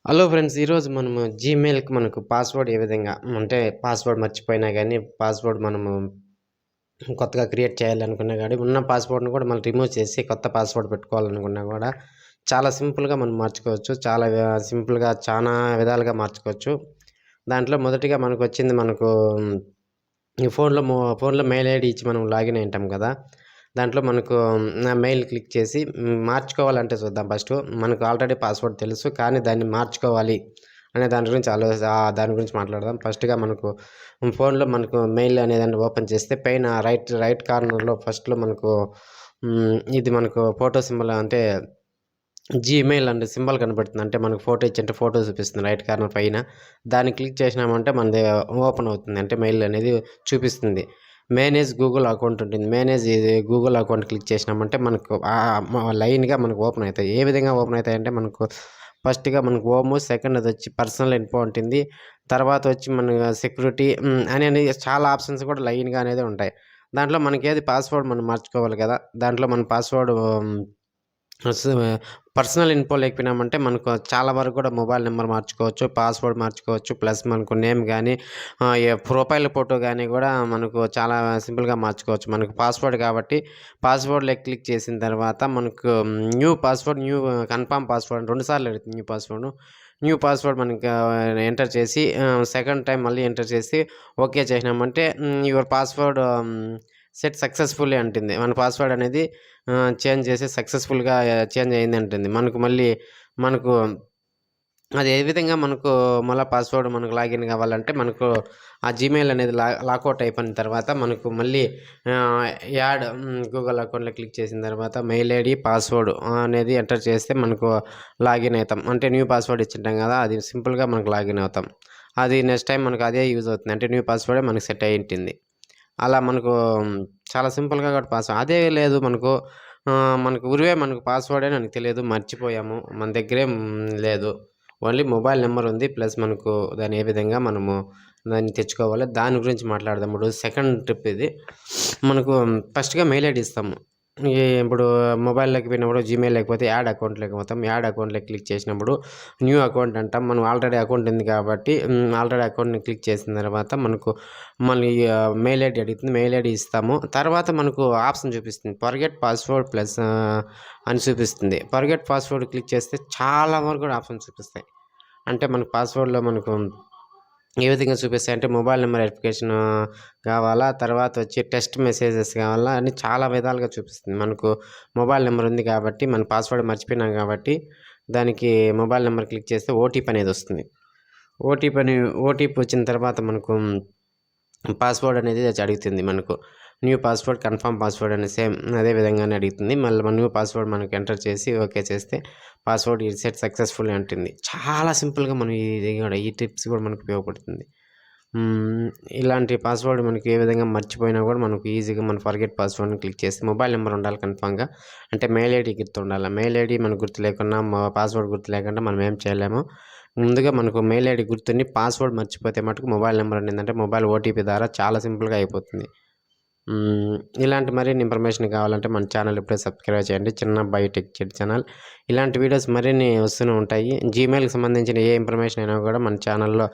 Hello friends, ఈరోజు మనము జీమెయిల్‌కి మనకు పాస్వర్డ్ ఏ విధంగా అంటే పాస్వర్డ్ మర్చిపోయినా గానీ, పాస్వర్డ్ మనము కొత్తగా క్రియేట్ చేయాలనుకున్నా గానీ, ఉన్న పాస్వర్డ్‌ని కూడా మనం రిమూవ్ చేసి కొత్త పాస్వర్డ్ పెట్టుకోవాలనుకున్నా గూడా చాలా సింపుల్‌గా మనం మార్చుకోవచ్చు. చాలా సింపుల్‌గా చానా విధాలుగా మార్చుకోవచ్చు. దాంట్లో మొదటిగా మనకొచ్చింది మనకు ఈ ఫోన్‌లో మెయిల్ ఐడీ ఇచ్చి మనం లాగిన్ అయ్యుంటాం గదా! దాంట్లో మనకు నా మెయిల్ క్లిక్ చేసి మార్చుకోవాలంటే చూద్దాం ఫస్టు. మనకు ఆల్రెడీ పాస్వర్డ్ తెలుసు. కానీ దాన్ని మార్చుకోవాలి అనే దాని గురించి మాట్లాడదాం. ఫస్ట్‌గా మనకు ఫోన్‌లో మనకు మెయిల్ అనేదాన్ని ఓపెన్ చేస్తే పైన రైట్ కార్నర్‌లో ఫస్ట్‌లో మనకు ఇది మనకు ఫోటో సింబల్ అంటే జీమెయిల్ అనే సింబల్ కనపడుతుంది. అంటే మనకు ఫోటో ఇచ్చింటే ఫోటో చూపిస్తుంది రైట్ కార్నర్ పైన. దాన్ని క్లిక్ చేసినామంటే మనది ఓపెన్ అవుతుంది. అంటే మెయిల్ అనేది చూపిస్తుంది. మేనేజ్ గూగుల్ అకౌంట్ ఉంటుంది. ఇది గూగుల్ అకౌంట్ క్లిక్ చేసినామంటే మనకు లైన్‌గా మనకు ఓపెన్ అయితాయి. ఏ విధంగా ఓపెన్ అయితాయంటే మనకు ఫస్ట్‌గా మనకు హోము, సెకండ్‌దొచ్చి పర్సనల్ ఇన్ఫో ఉంటుంది. తర్వాత వచ్చి మన సెక్యూరిటీ అని చాలా ఆప్షన్స్ కూడా లైన్‌గా అనేది ఉంటాయి. దాంట్లో మనకేది పాస్వర్డ్ మనం మార్చుకోవాలి కదా! దాంట్లో మన పాస్వర్డ్ స్ పర్సనల్ ఇన్ఫో లేకపోయినామంటే మనకు చాలా వరకు కూడా మొబైల్ నెంబర్ మార్చుకోవచ్చు, పాస్వర్డ్ మార్చుకోవచ్చు. ప్లస్ మనకు నేమ్ గానీ, ప్రొఫైల్ ఫోటో గానీ గూడా మనకు చాలా సింపుల్‌గా మార్చుకోవచ్చు. మనకు పాస్వర్డ్ కాబట్టి పాస్వర్డ్‌లో క్లిక్ చేసిన తర్వాత మనకు కన్ఫర్మ్ పాస్వర్డ్ 2 సార్లు అడుగుతుంది న్యూ పాస్వర్డ్. న్యూ పాస్వర్డ్ మనకు ఎంటర్ చేసి సెకండ్ టైమ్ మళ్ళీ ఎంటర్ చేసి ఓకే చేసినామంటే యువర్ పాస్వర్డ్ సెట్ సక్సెస్‌ఫుల్లీ అంటుంది. మన పాస్వర్డ్ అనేది చేంజ్ చేసి సక్సెస్‌ఫుల్‌గా చేంజ్ అయిందంటుంది. మనకు అది ఏ విధంగా మనకు మళ్ళా పాస్వర్డ్ మనకు లాగిన్ కావాలంటే మనకు ఆ జీమెయిల్ అనేది లాకౌట్ అయిపోయిన తర్వాత మనకు మళ్ళీ ఆహ్, గూగుల్ అకౌంట్‌లో క్లిక్ చేసిన తర్వాత మెయిల్ ఐడీ, పాస్వర్డ్ అనేది ఎంటర్ చేస్తే మనకు లాగిన్ అయితాం. అంటే న్యూ పాస్వర్డ్ ఇచ్చింటాం కదా! అది సింపుల్‌గా మనకు లాగిన్ అవుతాం. అది నెక్స్ట్ టైమ్ మనకు అదే యూజ్ అవుతుంది. అంటే న్యూ పాస్వర్డే మనకు సెట్ అయ్యుంటుంది. అలా మనకు చాలా సింపుల్‌గా కూడా అదే లేదు మనకు మనకు పాస్వర్డే మనకు తెలియదు. మర్చిపోయాము. మన దగ్గరే లేదు. ఓన్లీ మొబైల్ నంబర్ ఉంది. ప్లస్ మనకు దాన్ని ఏ విధంగా మనము దాన్ని తెచ్చుకోవాలో దాని గురించి మాట్లాడదాం. ఇప్పుడు సెకండ్ ట్రిప్ ఇది. మనకు ఫస్ట్‌గా మెయిల్ ఐడీ ఇస్తాము. ఇప్పుడు మొబైల్‌లోకి పోయినప్పుడు జీమెయిల్ లేకపోతే అకౌంట్‌లోకి పోతాం. అకౌంట్‌లోకి క్లిక్ చేసినప్పుడు న్యూ అకౌంట్ అంటాం. మనం ఆల్రెడీ అకౌంట్ ఉంది కాబట్టి ఆల్రెడీ అకౌంట్‌ని క్లిక్ చేసిన తర్వాత మనకు మళ్ళీ మెయిల్ ఐడీ అడుగుతుంది. మెయిల్ ఐడీ ఇస్తాము. తర్వాత మనకు ఆప్షన్ చూపిస్తుంది. ఫర్గెట్ పాస్వర్డ్ ప్లస్ అని చూపిస్తుంది. ఫర్గెట్ పాస్వర్డ్ క్లిక్ చేస్తే చాలా వరకు కూడా ఆప్షన్స్ చూపిస్తాయి. అంటే మనకు పాస్వర్డ్‌లో మనకు ఏ విధంగా చూపిస్తాయంటే మొబైల్ నంబర్ వెరిఫికేషన్ కావాలా, తర్వాత వచ్చి టెక్స్ట్ మెసేజెస్ కావాలా అని చాలా విధాలుగా చూపిస్తుంది. మనకు మొబైల్ నంబర్ ఉంది కాబట్టి మన పాస్వర్డ్ మర్చిపోయినాం కాబట్టి దానికి మొబైల్ నంబర్ క్లిక్ చేస్తే ఓటీపీ అనేది వస్తుంది. ఓటీపీ వచ్చిన తర్వాత మనకు పాస్వర్డ్ అనేది అడుగుతుంది మనకు. న్యూ పాస్వర్డ్, కన్ఫర్మ్ పాస్వర్డ్ అని సేమ్ అదే విధంగానే అడుగుతుంది. మళ్ళీ మన న్యూ పాస్వర్డ్ మనకు ఎంటర్ చేసి ఓకే చేస్తే పాస్వర్డ్ రీసెట్ సక్సెస్‌ఫుల్ అంటుంది. చాలా సింపుల్‌గా మనం ఈ టిప్స్ కూడా మనకు ఉపయోగపడుతుంది. ఇలాంటి పాస్వర్డ్ మనకి ఏ విధంగా మర్చిపోయినా కూడా మనకు ఈజీగా మన ఫర్గెట్ పాస్వర్డ్‌ని క్లిక్ చేసి మొబైల్ నంబర్ ఉండాలి కన్ఫర్మ్‌గా. అంటే మెయిల్ ఐడీ గుర్తుండాలి. మెయిల్ ఐడీ మనకు గుర్తు లేకున్నా పాస్వర్డ్ గుర్తు లేకుండా మనం ఏం చేయలేము. ముందుగా మనకు మెయిల్ ఐడీ గుర్తుండి పాస్వర్డ్ మర్చిపోతే మటుకు మొబైల్ నంబర్ ఉండిందంటే మొబైల్ ఓటీపీ ద్వారా చాలా సింపుల్‌గా అయిపోతుంది. హ్మ్. ఇలాంటి మరిన్ని ఇన్ఫర్మేషన్ కావాలంటే మన ఛానల్ ఇప్పుడే సబ్స్క్రైబ్ చేయండి. చిన్న బయోటెక్ చెడ్ ఛానల్. ఇలాంటి వీడియోస్ మరిన్ని వస్తూనే ఉంటాయి. జీమెయిల్‌కి సంబంధించిన ఏ ఇన్ఫర్మేషన్ అయినా కూడా మన ఛానల్‌లో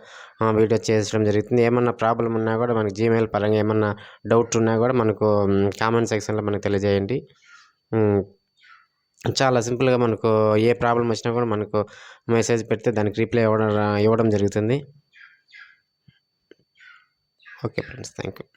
వీడియో చేయడం జరుగుతుంది. ఏమన్నా ప్రాబ్లమ్ ఉన్నా కూడా మనకు జీమెయిల్ పరంగా ఏమన్నా డౌట్ ఉన్నా కూడా మనకు కామెంట్ సెక్షన్‌లో మనకు తెలియజేయండి. హ్మ్. చాలా సింపుల్‌గా మనకు ఏ ప్రాబ్లమ్ వచ్చినా కూడా మనకు మెసేజ్ పెడితే దానికి రిప్లై ఇవ్వడం జరుగుతుంది. Okay friends. Thank you.